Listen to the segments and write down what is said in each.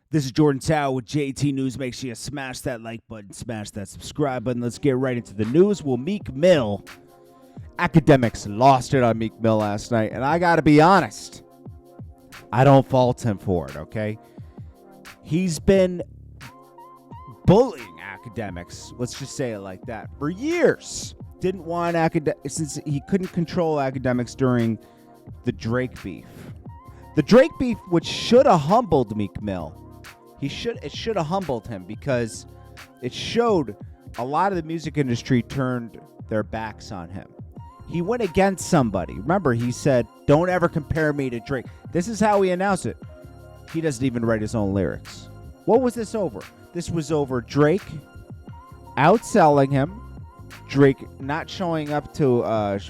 This is Jordan Tower with JT News. Make sure you smash that like button, smash that subscribe button. Let's get right into the news. Well, Meek Mill, Akademiks lost it on Meek Mill last night, and I got to be honest, I don't fault him for it, okay? He's been bullying Akademiks, let's just say it like that, for years. Didn't want Akademiks, since he couldn't control Akademiks during the Drake beef. The Drake beef, which should have humbled Meek Mill. It should have humbled him because it showed a lot of the music industry turned their backs on him. He went against somebody. Remember, he said, "Don't ever compare me to Drake." This is how he announced it. He doesn't even write his own lyrics. What was this over? This was over Drake outselling him, Drake not showing up to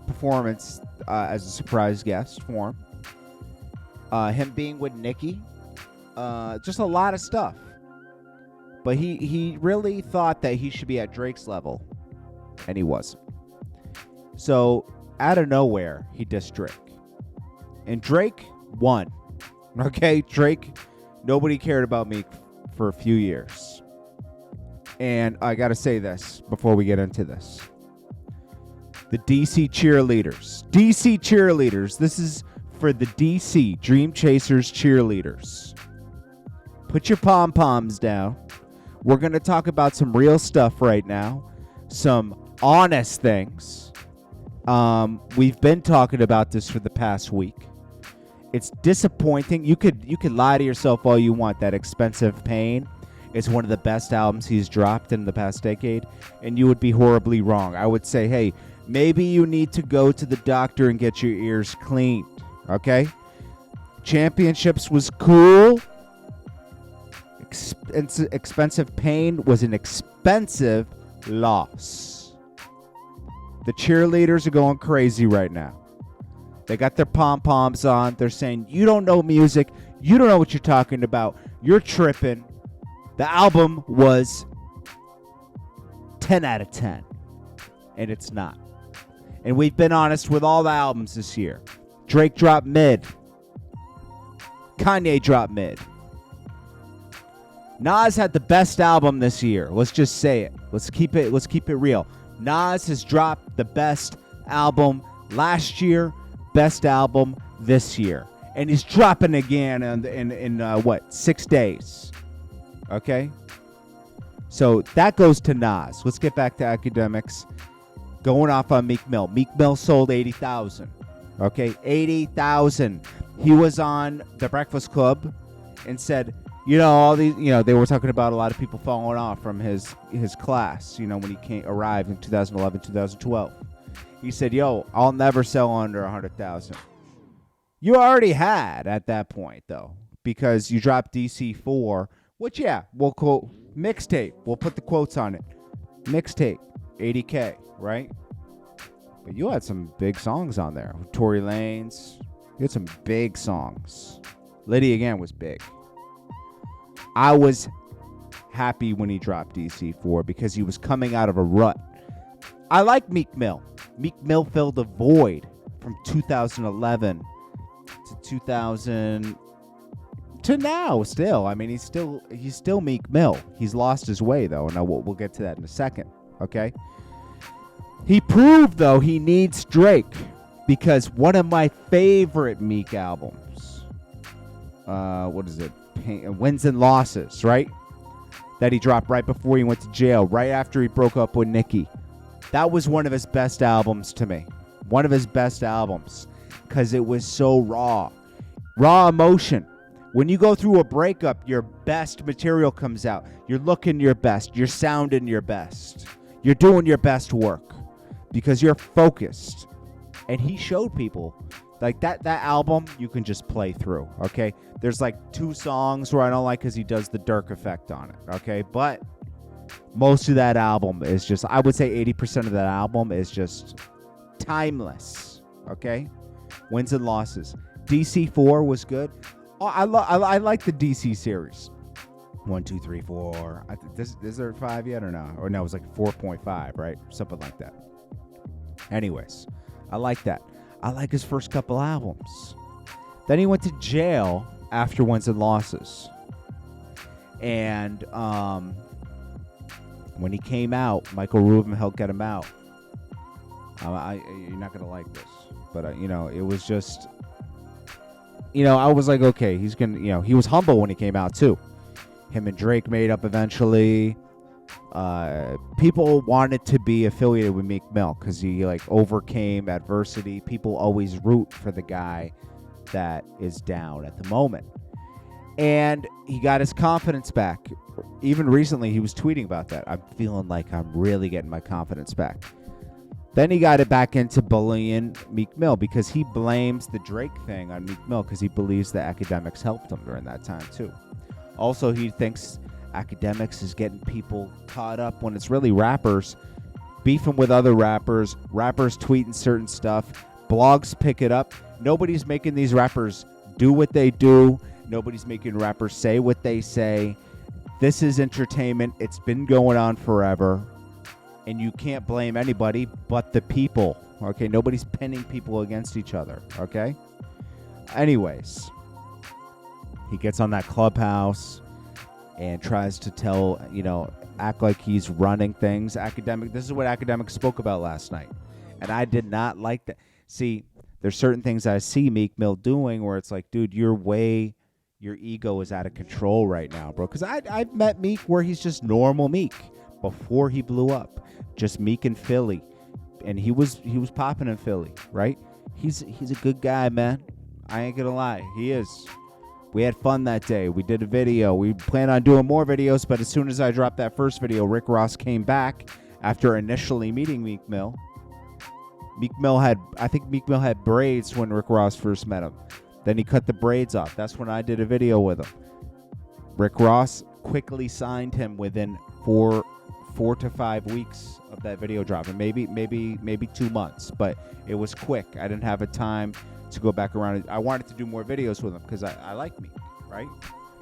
performance as a surprise guest for him, him being with Nicki. Just a lot of stuff. But he really thought that he should be at Drake's level, and he wasn't. So, out of nowhere, he dissed Drake. And Drake won. Okay? Drake, nobody cared about me for a few years. And I got to say this before we get into this. The DC cheerleaders. DC cheerleaders. This is for the DC Dream Chasers cheerleaders. Put your pom-poms down. We're going to talk about some real stuff right now. Some honest things. We've been talking about this for the past week. It's disappointing. You could lie to yourself all you want. That Expensive Pain is one of the best albums he's dropped in the past decade, and you would be horribly wrong. I would say, hey, maybe you need to go to the doctor and get your ears cleaned. Okay? Championships was cool. Expensive Pain was an expensive loss. The cheerleaders are going crazy right now. They got their pom-poms on. They're saying, you don't know music. You don't know what you're talking about. You're tripping. The album was 10 out of 10. And it's not. And we've been honest with all the albums this year. Drake dropped mid. Kanye dropped mid. Nas had the best album this year. Let's just say it. Let's keep it real. Nas has dropped the best album last year, best album this year. And he's dropping again in 6 days. Okay? So that goes to Nas. Let's get back to Akademiks. Going off on Meek Mill. Meek Mill sold 80,000. Okay? 80,000. He was on The Breakfast Club and said, all these, they were talking about a lot of people falling off from his class, when he arrived in 2011, 2012. He said, I'll never sell under 100,000. You already had at that point, though, because you dropped DC4, which, we'll quote mixtape. We'll put the quotes on it. Mixtape, 80K, right? But you had some big songs on there. Tory Lanez. You had some big songs. Liddy Again was big. I was happy when he dropped DC4 because he was coming out of a rut. I like Meek Mill. Meek Mill filled a void from 2011 to 2000 to now still. I mean, he's still Meek Mill. He's lost his way, though, and we'll get to that in a second, okay? He proved, though, he needs Drake because one of my favorite Meek albums, what is it? Wins and Losses, right? That he dropped right before he went to jail, right after he broke up with Nicki. That was one of his best albums to me. One of his best albums because it was so raw. Raw emotion. When you go through a breakup, your best material comes out. You're looking your best. You're sounding your best. You're doing your best work because you're focused. And he showed people like that album you can just play through, okay? There's like 2 songs where I don't like because he does the Dirk effect on it, okay? But most of that album is just, I would say 80% of that album is just timeless, okay? Wins and Losses. DC4 was good. Oh, I like the DC series. 1, 2, 3, 4. Is there 5 yet or no? Or no, it was like 4.5, right? Something like that. Anyways, I like that. I like his first couple albums. Then he went to jail after Wins and Losses. And when he came out, Michael Rubin helped get him out. You're not going to like this. But, it was just, I was like, okay, he's going to, he was humble when he came out, too. Him and Drake made up eventually. People wanted to be affiliated with Meek Mill because he, overcame adversity. People always root for the guy that is down at the moment. And he got his confidence back. Even recently, he was tweeting about that. I'm feeling like I'm really getting my confidence back. Then he got it back into bullying Meek Mill because he blames the Drake thing on Meek Mill because he believes that Akademiks helped him during that time too. Also, he thinks Akademiks is getting people caught up when it's really rappers beefing with other rappers tweeting certain stuff, blogs pick it up. Nobody's making these rappers do what they do. Nobody's making rappers say what they say. This is entertainment. It's been going on forever. And you can't blame anybody but the people. Okay? Nobody's pinning people against each other. Okay? Anyways, he gets on that Clubhouse and tries to tell, act like he's running things. This is what Akademiks spoke about last night. And I did not like that. See, there's certain things I see Meek Mill doing where it's like, dude, your ego is out of control right now, bro. Because I've met Meek where he's just normal Meek before he blew up. Just Meek in Philly. And he was popping in Philly, right? He's a good guy, man. I ain't gonna lie. He is. We had fun that day. We did a video. We plan on doing more videos, but as soon as I dropped that first video, Rick Ross came back after initially meeting Meek Mill. I think Meek Mill had braids when Rick Ross first met him. Then he cut the braids off. That's when I did a video with him. Rick Ross quickly signed him within 4 to 5 weeks of that video dropping. Maybe 2 months, but it was quick. I didn't have a time to go back around. I wanted to do more videos with him because I like Meek, right?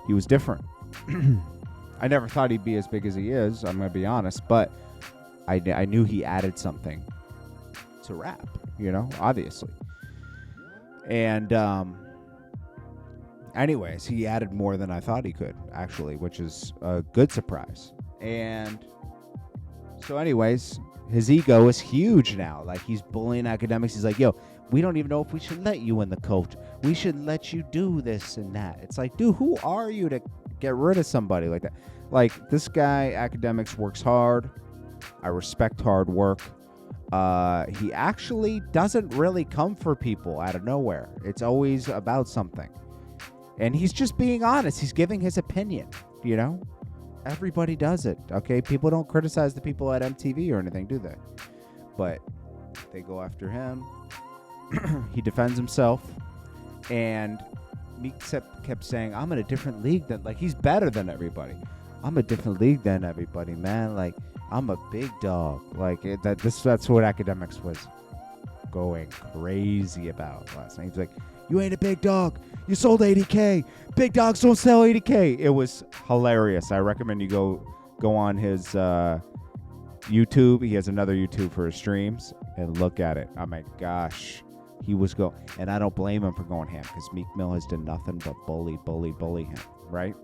He was different. I never thought he'd be as big as he is, I'm going to be honest, but I knew he added something to rap, obviously. And anyways, he added more than I thought he could, actually, which is a good surprise. And so anyways, his ego is huge now. Like, he's bullying Akademiks. He's like, yo, we don't even know if we should let you in the coach. We should let you do this and that. It's like, dude, who are you to get rid of somebody like that? Like, this guy, Akademiks, works hard. I respect hard work. He actually doesn't really come for people out of nowhere. It's always about something. And he's just being honest. He's giving his opinion, Everybody does it, okay? People don't criticize the people at MTV or anything, do they? But they go after him. He defends himself. And Meek kept saying, I'm in a different league than, he's better than everybody. I'm a different league than everybody, man. I'm a big dog. That's what Akademiks was going crazy about last night. He's like, you ain't a big dog. You sold 80K. Big dogs don't sell 80K. It was hilarious. I recommend you go on his YouTube. He has another YouTube for his streams and look at it. Oh my gosh. He was and I don't blame him for going ham because Meek Mill has done nothing but bully him, right?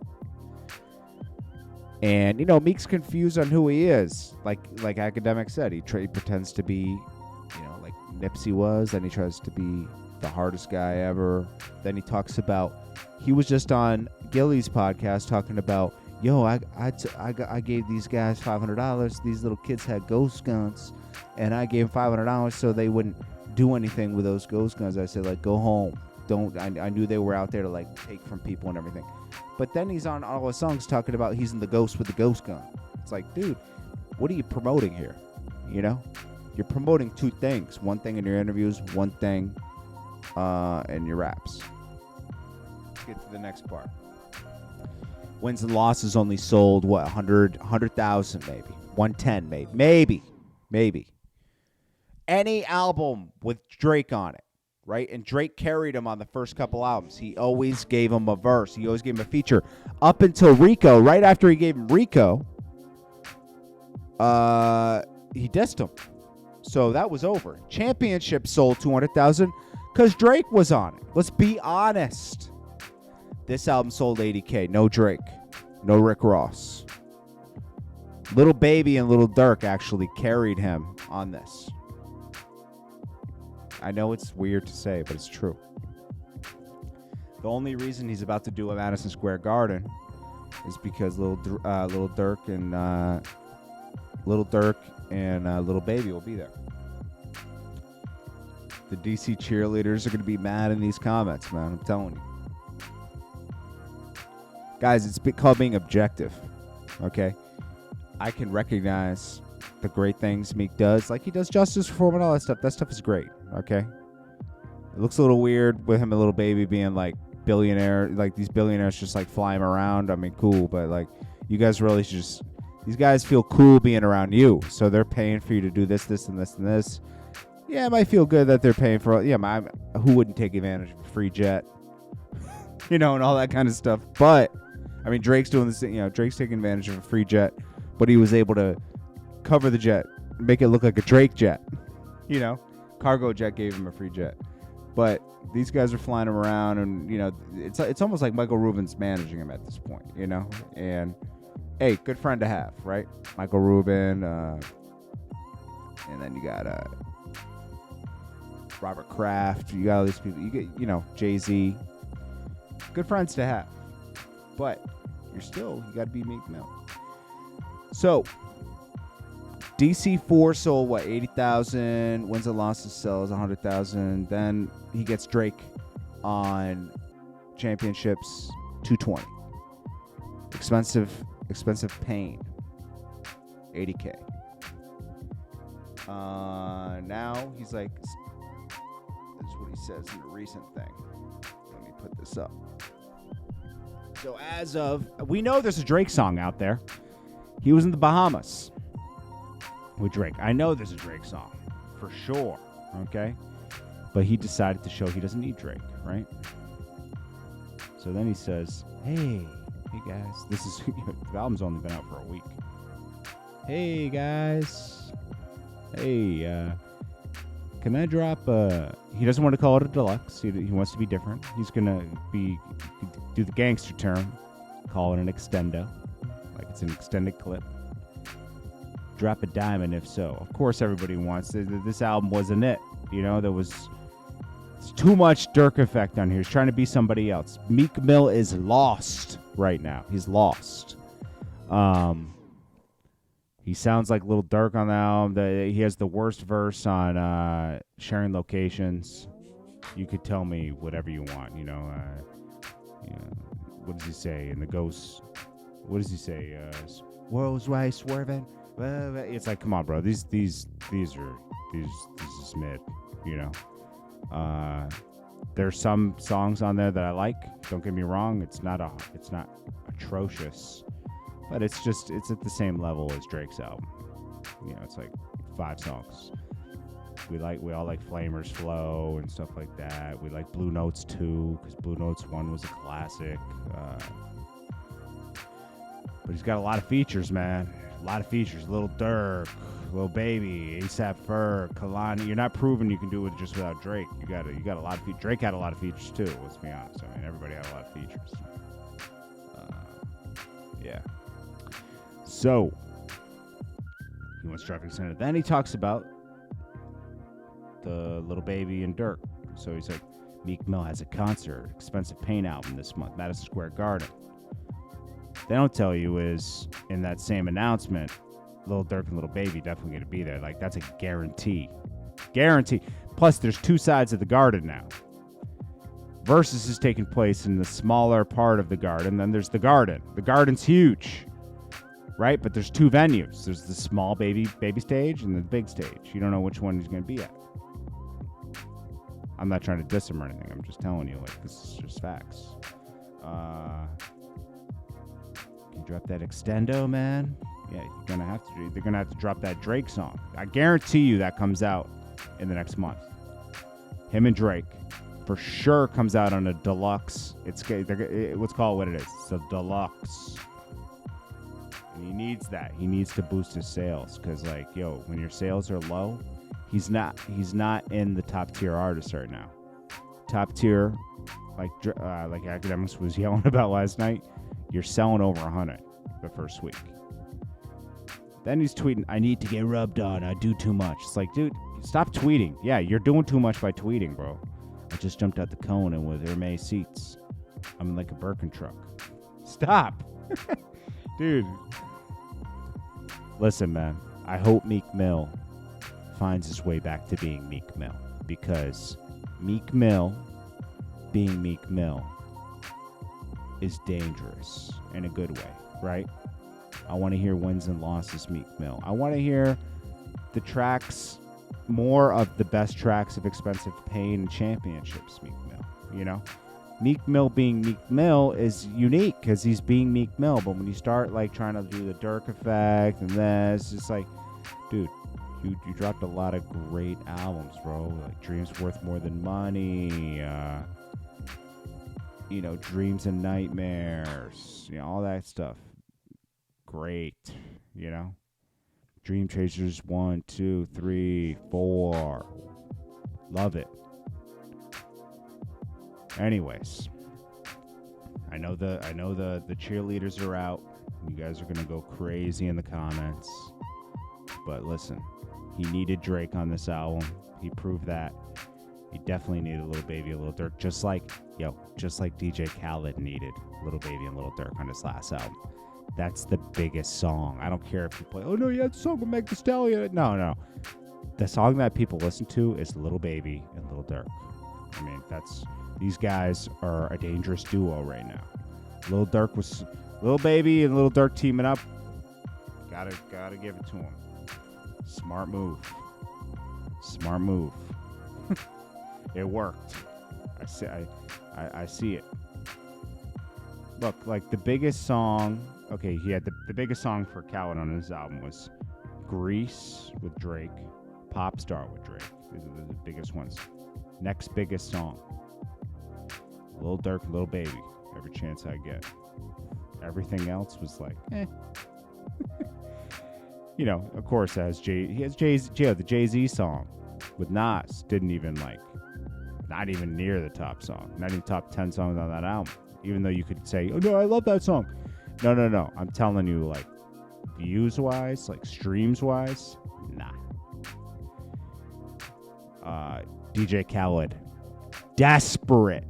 And, Meek's confused on who he is. Like Akademiks said, he pretends to be, like Nipsey was. Then he tries to be the hardest guy ever. Then he talks about, he was just on Gilly's podcast talking about, yo, I gave these guys $500. These little kids had ghost guns. And I gave them $500 so they wouldn't do anything with those ghost guns. I said, go home. I knew they were out there to, take from people and everything. But then he's on all his songs talking about he's in the ghost with the ghost gun. It's like, dude, what are you promoting here? You're promoting two things. One thing in your interviews, one thing in your raps. Let's get to the next part. Wins and losses only sold, 100,000 maybe. 110 maybe. Any album with Drake on it. Right? And Drake carried him on the first couple albums. He always gave him a verse. He always gave him a feature. Up until Rico, right after he gave him Rico, he dissed him. So that was over. Championship sold 200,000 because Drake was on it. Let's be honest. This album sold 80K. No Drake. No Rick Ross. Little Baby and Little Durk actually carried him on this. I know it's weird to say, but it's true. The only reason he's about to do a Madison Square Garden is because Little Durk and Little Baby will be there. The DC cheerleaders are going to be mad in these comments, man. I'm telling you. Guys, it's called being objective, okay? I can recognize the great things Meek does. Like, he does Justice Reform and all that stuff. That stuff is great, okay? It looks a little weird with him and Little Baby being, like, billionaire. Like, these billionaires just, like, flying around. I mean, cool, but, like, you guys really should just... These guys feel cool being around you, so they're paying for you to do this, this, and this, and this. Yeah, it might feel good that they're paying for... Yeah, who wouldn't take advantage of a free jet? You know, and all that kind of stuff. But, I mean, Drake's doing this... You know, Drake's taking advantage of a free jet, but he was able to cover the jet, make it look like a Drake jet. You know, Cargo Jet gave him a free jet. But these guys are flying him around, and, you know, it's almost like Michael Rubin's managing him at this point, you know? And, hey, good friend to have, right? Michael Rubin, and then you got Robert Kraft. You got all these people. You get, you know, Jay-Z. Good friends to have. But you got to be Meek Mill. So, DC4 sold, what, 80,000. Wins and losses sells 100,000. Then he gets Drake on Championships 220. Expensive Pain, 80K. Now he's like, this is what he says in a recent thing. Let me put this up. So as of, we know there's a Drake song out there. He was in the Bahamas with Drake. I know there's a Drake song for sure. Okay, but he decided to show he doesn't need Drake, right? So then he says, "Hey guys, this is the album's only been out for a week. Hey guys, hey, can I drop he doesn't want to call it a deluxe. He wants to be different. He's gonna do the gangster term, call it an extendo, like it's an extended clip. Drop a diamond if so. Of course, everybody wants this album wasn't it. You know, it's too much Dirk effect on here. He's trying to be somebody else. Meek Mill is lost right now. He's lost. He sounds like Lil Durk on the album. He has the worst verse on Sharing Locations. You could tell me whatever you want. You know, what does he say in the Ghost? What does he say? World's right swerving. It's like, come on, bro. These is mid. You know. There's some songs on there that I like. Don't get me wrong. It's not atrocious, but it's at the same level as Drake's album. You know, it's like 5 songs. We all like Flamer's Flow and stuff like that. We like Blue Notes 2 because Blue Notes 1 was a classic. But he's got a lot of features, man. A lot of features. Lil Durk, Lil Baby, ASAP Ferg, Kalani. You're not proving you can do it just without Drake. You got a lot of features. Drake had a lot of features too. Let's be honest. I mean, everybody had a lot of features. Yeah. So he wants Traffic Center. Then he talks about the Lil Baby and Durk. So he's like, Meek Mill has a concert, Expensive Pain album this month, Madison Square Garden. They don't tell you is in that same announcement, Lil Durk and Lil Baby definitely going to be there. Like, that's a guarantee. Guarantee. Plus, there's 2 sides of the Garden now. Versus is taking place in the smaller part of the Garden. Then there's the Garden. The Garden's huge, right? But there's 2 venues. There's the small baby stage and the big stage. You don't know which one he's going to be at. I'm not trying to diss him or anything. I'm just telling you, like, this is just facts. Can you drop that extendo, man? Yeah, they're gonna have to drop that Drake song. I guarantee you that comes out in the next month. Him and Drake for sure comes out on a deluxe. Let's call it what it is. It's a deluxe. And he needs that. He needs to boost his sales because, like, yo, when your sales are low, he's not in the top tier artists right now. Top tier, like Akademiks was yelling about last night. You're selling over 100 the first week. Then he's tweeting, I need to get rubbed on. I do too much. It's like, dude, stop tweeting. Yeah, you're doing too much by tweeting, bro. I just jumped out the cone and with Hermes seats. I'm in like a Birkin truck. Stop. Dude. Listen, man. I hope Meek Mill finds his way back to being Meek Mill. Because Meek Mill being Meek Mill is dangerous in a good way, right? I want to hear wins and losses Meek Mill. I want to hear the tracks, more of the best tracks of Expensive Pain and Championships Meek Mill, you know? Meek Mill being Meek Mill is unique because he's being Meek Mill, but when you start like trying to do the Dirk effect and this, it's like, dude, you dropped a lot of great albums, bro. Like Dreams Worth More Than Money, you know, Dreams and Nightmares, you know, all that stuff. Great, you know. Dream Chasers 1, 2, 3, 4. Love it. Anyways, I know the cheerleaders are out. You guys are gonna go crazy in the comments. But listen, he needed Drake on this album. He proved that. He definitely needed a Lil Baby, a Lil Durk, just like DJ Khaled needed Lil Baby and Lil Durk on his last album. That's the biggest song. I don't care if you play, oh no, you had a song with Meg Thee Stallion. No. The song that people listen to is Lil Baby and Lil Durk. I mean, these guys are a dangerous duo right now. Lil Baby and Lil Durk teaming up. Gotta give it to him. Smart move. It worked. I see it. Look, like the biggest song. Okay, he had the biggest song for Khaled on his album was Grease with Drake, Pop Star with Drake. These are the biggest ones. Next biggest song, Lil Durk, Lil Baby. Every chance I get. Everything else was like, eh. You know, of course, he has the Jay-Z song with Nas. Didn't even not even near the top song. Not even top 10 songs on that album. Even though you could say, oh no, I love that song. No. I'm telling you, like, views-wise, like, streams-wise, nah. DJ Khaled, desperate.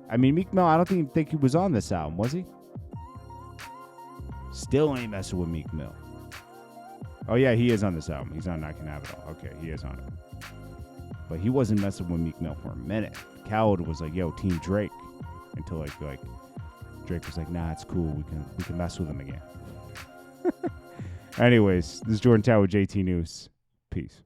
I mean, Meek Mill, I don't even think he was on this album, was he? Still ain't messing with Meek Mill. Oh, yeah, he is on this album. He's on I Can Have It All. Okay, he is on it. But he wasn't messing with Meek Mill for a minute. Khaled was like, yo, Team Drake. Until, like Drake was like, nah, it's cool. We can mess with him again. Anyways, this is Jordan Tower, JT News. Peace.